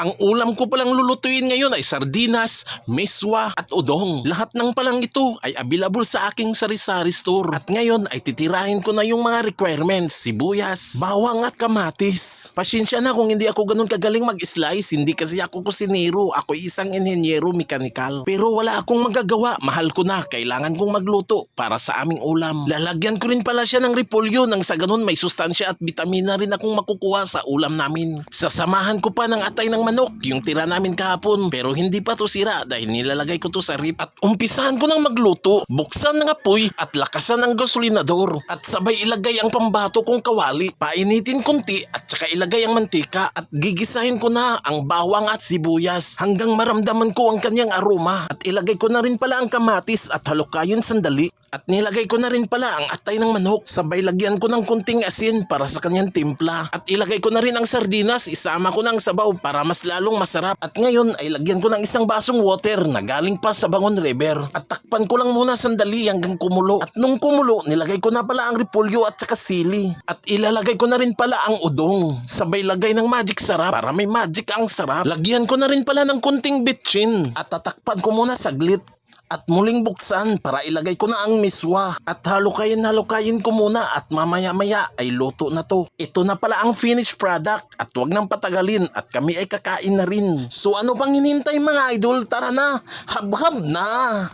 Ang ulam ko palang lulutuin ngayon ay sardinas, miswa at udong. Lahat ng palang ito ay available sa aking sari-sari store. At ngayon ay titirahin ko na yung mga requirements, sibuyas, bawang at kamatis. Pasensya na kung hindi ako ganun kagaling mag-slice, hindi kasi ako kusinero, ako isang inhenyero mekanikal. Pero wala akong magagawa, mahal ko na, kailangan kong magluto para sa aming ulam. Lalagyan ko rin pala siya ng repolyo nang sa ganun may sustansya at bitamina rin akong makukuha sa ulam namin. Sasamahan ko pa ng atay ng manok, yung tira namin kahapon, pero hindi pa to sira dahil nilalagay ko to sa rip. At umpisahan ko ng magluto, buksan ng apoy at lakasan ng gasolinador at sabay ilagay ang pambato kong kawali. Painitin konti at saka ilagay ang mantika at gigisahin ko na ang bawang at sibuyas hanggang maramdaman ko ang kanyang aroma. At ilagay ko na rin pala ang kamatis at halukayin sandali. At nilagay ko na rin pala ang atay ng manok. Sabay lagyan ko ng kunting asin para sa kanyang timpla. At ilagay ko na rin ang sardinas. Isama ko ng sabaw para mas lalong masarap. At ngayon ay lagyan ko ng isang basong water na galing pa sa Bangon River. At takpan ko lang muna sandali hanggang kumulo. At nung kumulo, nilagay ko na pala ang repolyo at saka sili. At ilalagay ko na rin pala ang udong. Sabay lagay ng magic sarap para may magic ang sarap. Lagyan ko na rin pala ng kunting bitchin. At tatakpan ko muna saglit. At muling buksan para ilagay ko na ang miswa. At halukayin ko muna at mamaya-maya ay luto na to. Ito na pala ang finished product at huwag nang patagalin at kami ay kakain na rin. So ano pang hinintay mga idol? Tara na! Hab-hab na!